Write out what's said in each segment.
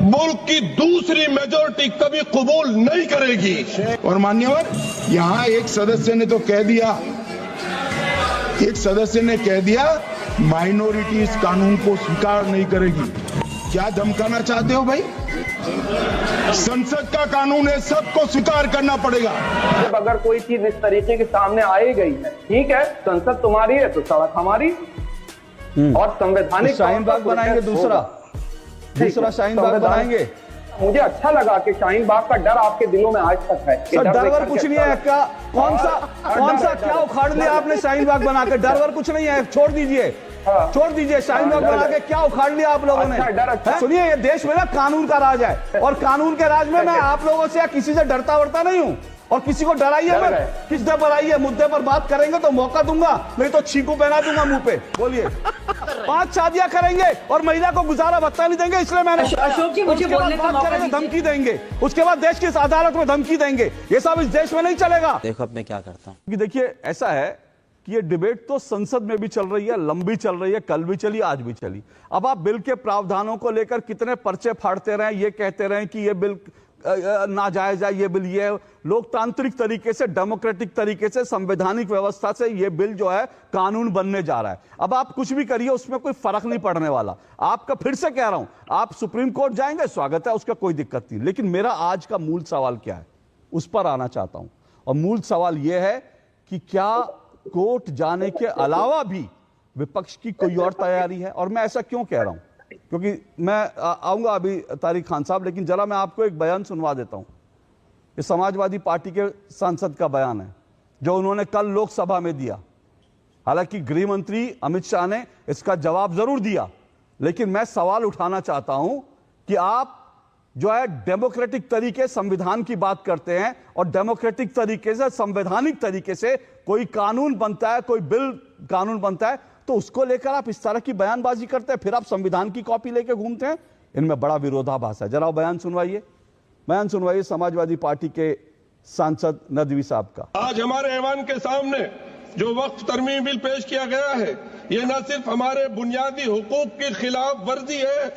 मुल्क की दूसरी मेजोरिटी कभी कबूल नहीं करेगी। और मान्यवर, यहाँ एक सदस्य ने तो कह दिया, माइनॉरिटी इस कानून को स्वीकार नहीं करेगी। क्या धमकाना चाहते हो भाई? संसद का कानून है, सबको स्वीकार करना पड़ेगा। जब अगर कोई चीज इस तरीके के सामने आई गई है, ठीक है, संसद तुम्हारी है तो सड़क हमारी, और संवैधानिक शाहीन बाग बनाएंगे, दूसरा शाहीन बाग बनाएंगे। मुझे अच्छा लगा कि शाहीन बाग का डर आपके दिलों में आज तक है। सर डरवर कुछ नहीं है क्या? कौन सा क्या उखाड़ लिया आपने शाहीन बाग बना के? डरवर कुछ नहीं है, छोड़ दीजिए, छोड़ दीजिए। शाहीन बाग बना के क्या उखाड़ लिया आप लोगों ने? सुनिए, ये देश में ना कानून का राज है, और कानून के राज में मैं आप लोगों से या किसी से डरता वरता नहीं हूँ, और किसी को डराइए मैं, किस डर डराइए? मुद्दे पर बात करेंगे तो मौका दूंगा, नहीं तो छींकू पहना दूंगा मुंह पे। बोलिए। 5 शादियां करेंगे और महिला को गुजारा भत्ता नहीं देंगे, इसलिए मैंने अशोक जी मुझे बोलने का मौका दीजिए। धमकी देंगे, उसके बाद देश की अदालत में धमकी देंगे, ये सब इस देश में नहीं चलेगा। देखो अब मैं क्या करता हूँ। देखिए, ऐसा है कि ये डिबेट तो संसद में भी चल रही है, लंबी चल रही है, कल भी चली, आज भी चली। अब आप बिल के प्रावधानों को लेकर कितने पर्चे फाड़ते रहे, ये कहते रहे कि ये बिल नाजायज है, ये बिल ये लोकतांत्रिक तरीके से, डेमोक्रेटिक तरीके से, संवैधानिक व्यवस्था से ये बिल जो है कानून बनने जा रहा है। अब आप कुछ भी करिए, उसमें कोई फर्क नहीं पड़ने वाला। आपका फिर से कह रहा हूं, आप सुप्रीम कोर्ट जाएंगे, स्वागत है, उसका कोई दिक्कत नहीं। लेकिन मेरा आज का मूल सवाल क्या है, उस पर आना चाहता हूं। और मूल सवाल यह है कि क्या कोर्ट जाने के अलावा भी विपक्ष की कोई और तैयारी है? और मैं ऐसा क्यों कह रहा हूं, क्योंकि मैं आऊंगा अभी तारिक खान साहब, लेकिन जरा मैं आपको एक बयान सुनवा देता हूं। ये समाजवादी पार्टी के सांसद का बयान है जो उन्होंने कल लोकसभा में दिया। हालांकि गृह मंत्री अमित शाह ने इसका जवाब जरूर दिया, लेकिन मैं सवाल उठाना चाहता हूं कि आप जो है डेमोक्रेटिक तरीके संविधान की बात करते हैं, और डेमोक्रेटिक तरीके से, संवैधानिक तरीके से कोई कानून बनता है, कोई बिल कानून बनता है, तो उसको लेकर आप इस तरह की बयानबाजी करते हैं, फिर आप संविधान की कॉपी लेकर घूमते हैं। इनमें बड़ा विरोधाभास है। जरा बयान सुनवाइए समाजवादी पार्टी के सांसद नदवी साहब का। आज हमारे ऐवान के सामने जो वक्फ तरमीम बिल पेश किया गया है, ये न सिर्फ हमारे बुनियादी हुकूक की खिलाफ वर्जी है,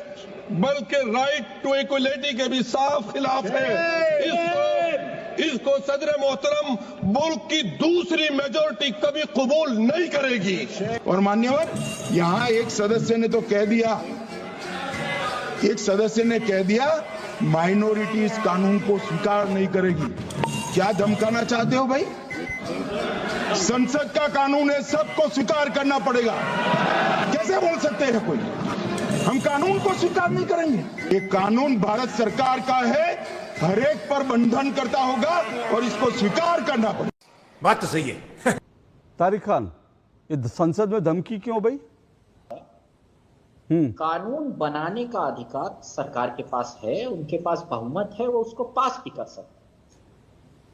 बल्कि राइट टू इक्वलिटी के भी साफ खिलाफ है। इसको सदर मोहतरम मुल्क की दूसरी मेजोरिटी कभी कबूल नहीं करेगी। और मान्यवर, यहाँ एक सदस्य ने तो कह दिया, माइनॉरिटी इस कानून को स्वीकार नहीं करेगी। क्या धमकाना चाहते हो भाई? संसद का कानून है, सबको स्वीकार करना पड़ेगा। कैसे बोल सकते हैं कोई हम कानून को स्वीकार नहीं करेंगे? ये कानून भारत सरकार का है, हर एक पर बंधन करता होगा, और इसको स्वीकार करना पड़ेगा। बात तो सही है। तारिक खान, ये संसद में धमकी क्यों भाई? कानून बनाने का अधिकार सरकार के पास है, उनके पास बहुमत है, वो उसको पास भी कर सकते हैं,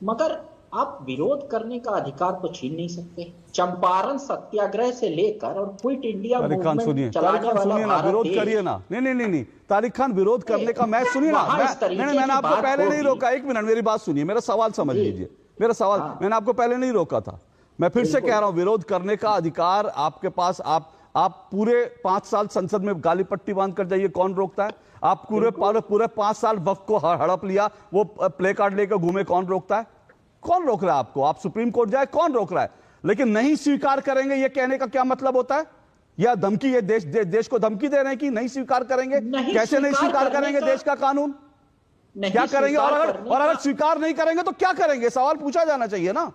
मगर आप विरोध करने का अधिकार तो छीन नहीं सकते। चंपारण सत्याग्रह से लेकर और क्विट इंडिया मूवमेंट चलाने वाला विरोध करिए ना। नहीं, तारिक खान, विरोध करने का मैं सुनिए ना, मैंने आपको पहले नहीं रोका। एक मिनट मेरी बात सुनिए, मेरा सवाल समझ लीजिए। मेरा सवाल, मैंने आपको पहले नहीं रोका था, मैं फिर से कह रहा हूं, विरोध करने का अधिकार आपके पास। आप पूरे 5 साल संसद में गाली पट्टी बांध कर जाइए, कौन रोकता है? आप पूरे 5 साल वक्त को हड़प लिया, वो प्ले कार्ड लेकर घूमे, कौन रोकता है? कौन रोक रहा है आपको? आप सुप्रीम कोर्ट जाए, कौन रोक रहा है? लेकिन नहीं स्वीकार करेंगे, ये कहने का क्या मतलब होता है? या धमकी, ये देश को धमकी दे रहे हैं कि नहीं स्वीकार करेंगे? कैसे नहीं स्वीकार करेंगे देश का कानून? क्या करेंगे? और अगर स्वीकार नहीं करेंगे तो क्या करेंगे? सवाल पूछा जाना चाहिए ना।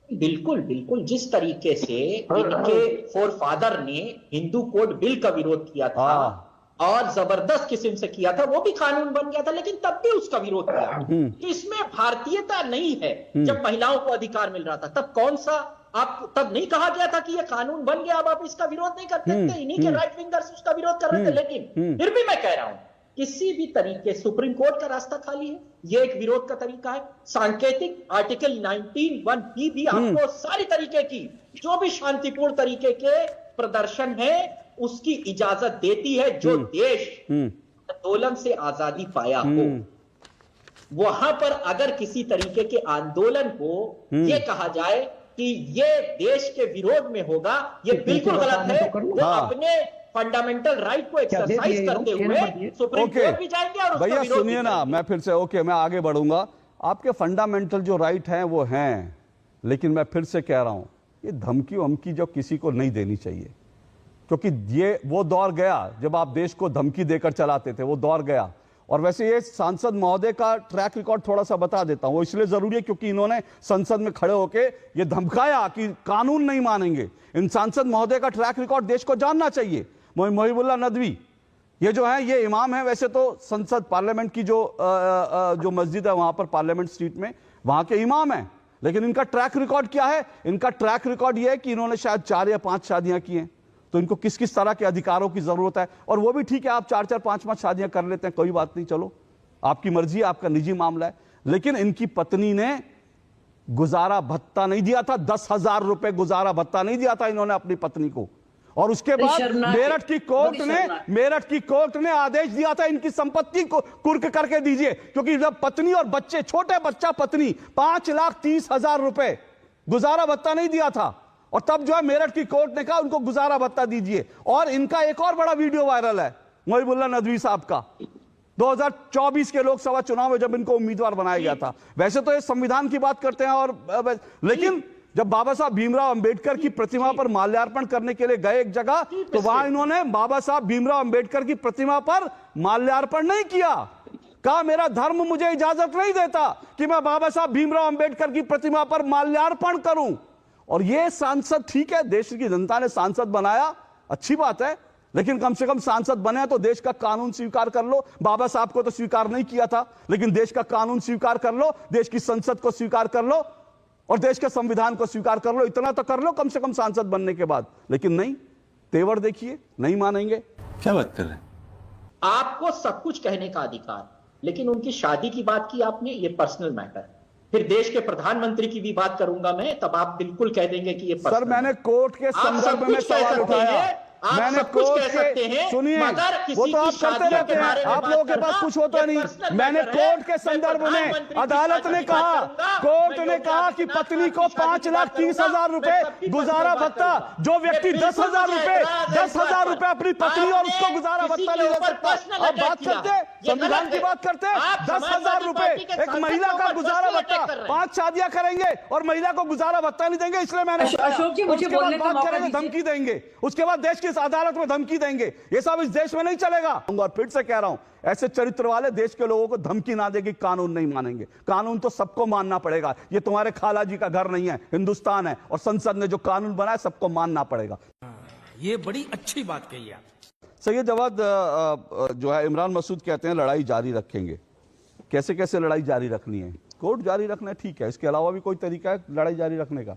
बिल्कुल बिल्कुल, जिस तरीके से इनके फोरफादर ने हिंदू कोड बिल का विरोध किया था और जबरदस्त किस्म से किया था, वो भी कानून बन गया था, लेकिन तब भी उसका विरोध किया। तो इसमें भारतीयता नहीं है। जब महिलाओं को अधिकार मिल रहा था, तब कौन सा आप तब नहीं कहा गया था कि ये कानून बन गया, अब आप इसका विरोध नहीं कर सकते? इन्हीं के राइट विंगर्स उसका विरोध कर रहे थे। लेकिन फिर भी मैं कह रहा हूं, किसी भी तरीके सुप्रीम कोर्ट का रास्ता खाली है, ये एक विरोध का तरीका है। सांकेतिक आर्टिकल 19(1) भी आपको सारी तरीके की जो भी शांतिपूर्ण तरीके के प्रदर्शन है उसकी इजाजत देती है। जो देश आंदोलन से आजादी पाया हो, वहां पर अगर किसी तरीके के आंदोलन को ये कहा जाए कि ये देश के विरोध में होगा, ये बिल्कुल गलत है। वो अपने फंडामेंटल राइट को एक्सरसाइज करते हुए सुप्रीम कोर्ट भी जाएंगे और उसका भैया विरोध भी सुनिए ना, करेंगे। मैं फिर से मैं आगे बढ़ूंगा। आपके फंडामेंटल जो राइट हैं वो हैं, लेकिन मैं फिर से कह रहा हूं ये धमकी वमकी जो किसी को नहीं देनी चाहिए, क्योंकि ये वो दौर गया जब आप देश को धमकी देकर चलाते थे, वो दौर गया। और वैसे ये सांसद महोदय का ट्रैक रिकॉर्ड थोड़ा सा बता देता हूं, वो इसलिए जरूरी है क्योंकि इन्होंने संसद में खड़े होकर ये धमकाया कि कानून नहीं मानेंगे। इन सांसद महोदय का ट्रैक रिकॉर्ड देश को जानना चाहिए। मुहिबुल्लाह नदवी ये जो है ये इमाम है वैसे तो संसद पार्लियामेंट की जो मस्जिद है वहां पर पार्लियामेंट स्ट्रीट में, वहां के इमाम है, लेकिन इनका ट्रैक रिकॉर्ड क्या है? इनका ट्रैक रिकॉर्ड यह है कि इन्होंने शायद 4 या 5 शादियां की हैं। तो इनको किस किस तरह के अधिकारों की जरूरत है? और वो भी ठीक है, आप 4-4, 5-5 शादियां कर लेते हैं, कोई बात नहीं, चलो आपकी मर्जी है, आपका निजी मामला है। लेकिन इनकी पत्नी ने गुजारा भत्ता नहीं दिया था, 10,000 रुपए गुजारा भत्ता नहीं दिया था इन्होंने अपनी पत्नी को। और उसके बाद मेरठ की कोर्ट ने आदेश दिया था इनकी संपत्ति को कुर्क करके दीजिए, क्योंकि जब पत्नी और बच्चे, छोटे बच्चा पत्नी 5,30,000 रुपए गुजारा भत्ता नहीं दिया था, और तब जो है मेरठ की कोर्ट ने कहा उनको गुजारा भत्ता दीजिए। और इनका एक और बड़ा वीडियो वायरल है मुहिबुल्लाह नदवी साहब का, 2024 के लोकसभा चुनाव में जब इनको उम्मीदवार बनाया गया था। वैसे तो ये संविधान की बात करते हैं और लेकिन जब बाबा साहब भीमराव अंबेडकर की प्रतिमा पर माल्यार्पण करने के लिए गए एक जगह, तो वहां इन्होंने बाबा साहब भीमराव अंबेडकर की प्रतिमा पर माल्यार्पण नहीं किया। कहा मेरा धर्म मुझे इजाजत नहीं देता कि मैं बाबा साहब भीमराव अंबेडकर की प्रतिमा पर माल्यार्पण करूं। और ये सांसद, ठीक है देश की जनता ने सांसद बनाया, अच्छी बात है, लेकिन कम से कम सांसद बने तो देश का कानून स्वीकार कर लो। बाबा साहब को तो स्वीकार नहीं किया था, लेकिन देश का कानून स्वीकार कर लो, देश की संसद को स्वीकार कर लो और देश के संविधान को स्वीकार कर लो। इतना तो कर लो कम से कम सांसद बनने के बाद। लेकिन नहीं, तेवर देखिए, नहीं मानेंगे। क्या बात कर रहे हैं? आपको सब कुछ कहने का अधिकार, लेकिन उनकी शादी की बात की आपने, ये पर्सनल मैटर है। फिर देश के प्रधानमंत्री की भी बात करूंगा मैं, तब आप बिल्कुल कह देंगे कि ये सर मैंने कोर्ट के संदर्भ में सवाल उठाया, मैंने कोर्ट के, सुनिए वो तो आप करते रहते हैं, आप लोगों के पास कुछ होता नहीं। मैंने कोर्ट के संदर्भ में, अदालत ने कहा, कोर्ट ने कहा कि पत्नी को 5,30,000 रुपए गुजारा भत्ता, जो व्यक्ति 10,000 रुपए अपनी पत्नी और उसको गुजारा भत्ता नहीं दे सकता। अब बात करते संविधान की बात करते, 10,000 रुपए एक महिला का गुजारा भत्ता, 5 शादियां करेंगे और महिला को गुजारा भत्ता नहीं देंगे, इसलिए मैंने उसके बाद बात करेंगे, धमकी देंगे, उसके बाद देश इस अदालत में धमकी देंगे। ये सब इस देश में नहीं चलेगा। और फिर से कह रहा हूं, ऐसे चरित्र वाले देश के लोगों को धमकी ना देगी, कानून नहीं मानेंगे। कानून तो सबको मानना पड़ेगा। ये तुम्हारे खाला जी का घर नहीं है, हिंदुस्तान है, और संसद ने जो कानून बनाया सबको मानना पड़ेगा। ये बड़ी अच्छी बात कही आप। सैयद जवाद जो है इमरान मसूद कहते हैं लड़ाई जारी रखेंगे। कैसे कैसे लड़ाई जारी रखनी है? कोर्ट जारी रखना ठीक है, इसके अलावा भी कोई तरीका है लड़ाई जारी रखने का?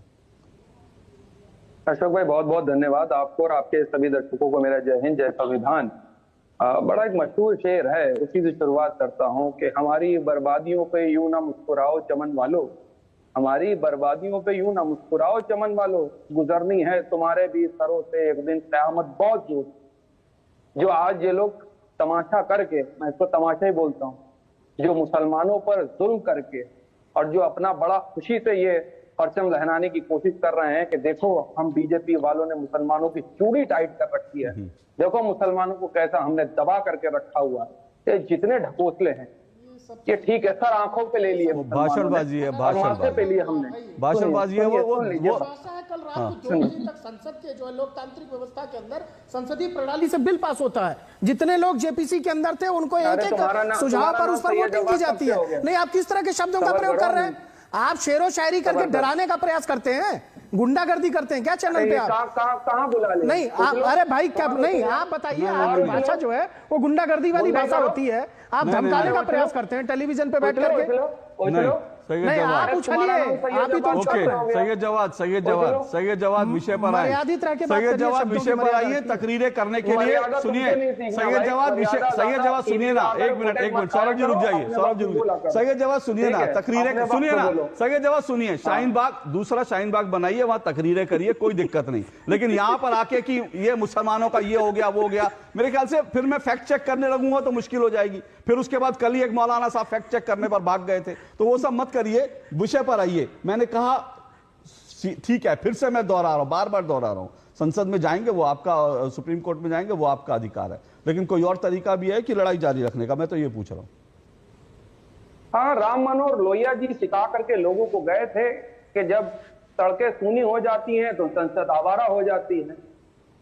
अशोक भाई बहुत बहुत धन्यवाद आपको और आपके सभी दर्शकों को मेरा जय हिंद, जय संविधान। बड़ा एक मशहूर शेर है, उसी से शुरुआत करता हूं कि हमारी बर्बादियों पे यूं ना मुस्कुराओ चमन वालों, हमारी बर्बादियों पे यूं ना मुस्कुराओ चमन वालों, गुजरनी है तुम्हारे भी सरों से एक दिन क़यामत बहुत दूर। जो आज ये लोग तमाशा करके, मैं इसको तमाशा ही बोलता हूँ, जो मुसलमानों पर जुल्म करके और जो अपना बड़ा खुशी से ये परचम लहराने की कोशिश कर रहे हैं कि देखो हम बीजेपी वालों ने मुसलमानों की चूड़ी टाइट कर रखी है, देखो मुसलमानों को कैसा हमने दबा करके रखा हुआ है। ये जितने ढकोसले हैं ये ठीक है सर, आंखों पे ले लिए, भाषणबाजी है, भाषणबाजी पे लिए हमने, भाषणबाजी है। वो कल रात को 2 बजे तक संसद के जो है लोकतांत्रिक व्यवस्था के अंदर संसदीय प्रणाली से बिल पास होता है। जितने लोग जेपीसी के अंदर थे उनको एक एक सुझाव पर उस पर वोटिंग की जाती है। नहीं, आप किस तरह के शब्दों का प्रयोग कर रहे हैं? आप शेरो शायरी करके डराने का प्रयास करते हैं, गुंडागर्दी करते हैं क्या चैनल पे? आप कहां बुला ले? नहीं आप, अरे भाई क्या नहीं, आप बताइए, आपकी भाषा जो है वो गुंडागर्दी वाली भाषा होती है। आप धमकाने का प्रयास करते हैं टेलीविजन पे बैठ करके। नहीं आप उछलिए, आप ही तो सैयद जवाद विषय पर आइए, सैयद जवाद विषय पर आइए। तकरीरें करने के लिए सुनिए, सैयद जवाद सुनिए ना, एक मिनट सौरभ जी रुक जाइए, सैयद जवाद सुनिए ना, तकरीरें सुनिए ना, सैयद जवाद सुनिए। शाहीन बाग, दूसरा शाहीन बाग बनाइए, वहां तकरीरें करिए, कोई दिक्कत नहीं। लेकिन यहां पर आके कि ये मुसलमानों का ये हो गया वो हो गया, मेरे ख्याल से फिर मैं फैक्ट चेक करने लगूंगा तो मुश्किल हो जाएगी। फिर उसके बाद कल ही एक मौलाना साहब फैक्ट चेक करने पर भाग गए थे, तो वो सब मत करिए, विषय पर आइए। मैंने कहा ठीक है, फिर से मैं दोहरा रहा हूं, बार बार दोहरा रहा हूं, संसद में जाएंगे वो आपका, सुप्रीम कोर्ट में जाएंगे वो आपका अधिकार है, लेकिन कोई और तरीका भी है कि लड़ाई जारी रखने का, मैं तो ये पूछ रहा हूं। हाँ, राम मनोहर लोहिया जी सिखा करके लोगों को गए थे कि जब सड़कें सूनी हो जाती हैं तो संसद आवारा हो जाती है।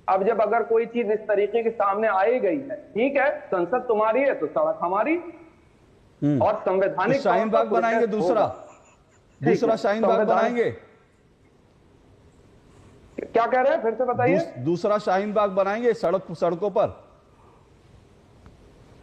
अब जब अगर कोई चीज इस तरीके के सामने आई गई है, ठीक है, संसद तुम्हारी है तो सड़क हमारी, और संवैधानिक शाहीन बाग बनाएंगे, दूसरा शाहीन बाग बनाएंगे। क्या कह रहे हैं, फिर से बताइए। दूसरा शाहीन बाग बनाएंगे सड़कों पर?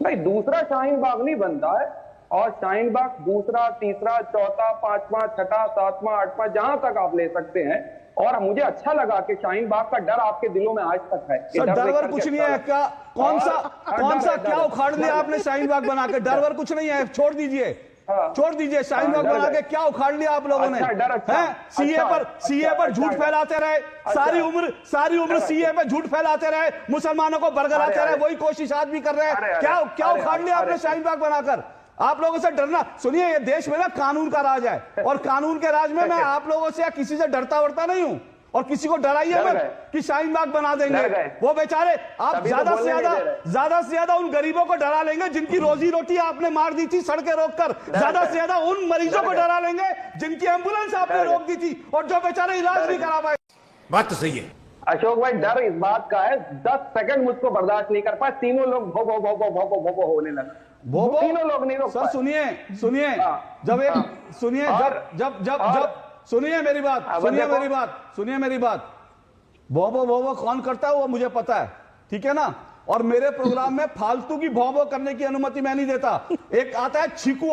नहीं, दूसरा शाहीन बाग नहीं बनता है, और शाहीन बाग दूसरा, तीसरा, चौथा, पांचवा, छठा, सातवां, आठवां, जहां तक आप ले सकते हैं। और मुझे अच्छा लगा कि शाहीन बाग का डर आपके दिलों में आज तक है। सर, डरवर कुछ नहीं है क्या? कौन सा क्या उखाड़ लिया आपने शाहीन बाग बना के? डरवर कुछ नहीं है, छोड़ दीजिए, छोड़ दीजिए। शाहीन बाग बना के क्या उखाड़ लिया आप लोगों ने? सीए पर झूठ फैलाते रहे, सारी उम्र सीए पे झूठ फैलाते रहे, मुसलमानों को बरगलाते रहे, वही कोशिश आज भी कर रहे हैं। क्या उखाड़ लिया आपने शाहीन बाग बनाकर? आप लोगों से डरना, सुनिए, ये देश में ना कानून का राज है, और कानून के राज में मैं आप लोगों से या किसी से डरता वरता नहीं हूं, और किसी को डराइए मत कि शाहीन बाग बना देंगे। वो बेचारे, आप ज्यादा से ज्यादा उन गरीबों को डरा लेंगे जिनकी रोजी रोटी आपने मार दी थी सड़कें रोककर, ज्यादा से ज्यादा उन मरीजों को डरा लेंगे जिनकी एम्बुलेंस आपने रोक दी थी और जो बेचारे इलाज नहीं करा पाए। बात तो सही है अशोक भाई, डर इस बात का है, 10 सेकंड मुझको बर्दाश्त नहीं कर पाए, तीनों लोग भोगो भोगो भोगो भोगो होने लगा। तीनों लोग नहीं रोक पाए। सर सुनिए, सुनिए मेरी बात, भोबो भोबो कौन करता है वो मुझे पता है, ठीक है ना? और मेरे प्रोग्राम में फालतू की भोबो करने की अनुमति मैं नहीं देता। एक आता है छीकू,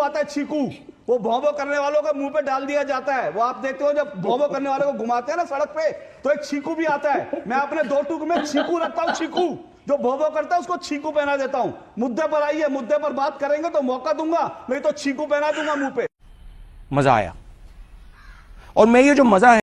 वो भोबो करने वालों का मुंह पे डाल दिया जाता है। वो आप देखते हो जब भोबो करने वाले को घुमाते हैं ना सड़क पे, तो एक छीकू भी आता है। मैं अपने 2 टूक में छीकू रखता हूं, छीकू जो भोबो करता है उसको छीकू पहना देता हूं। मुद्दे पर आइए, मुद्दे पर बात करेंगे तो मौका दूंगा, नहीं तो छीकू पहना दूंगा मुंह पे। मजा आया, और मैं ये जो मजा है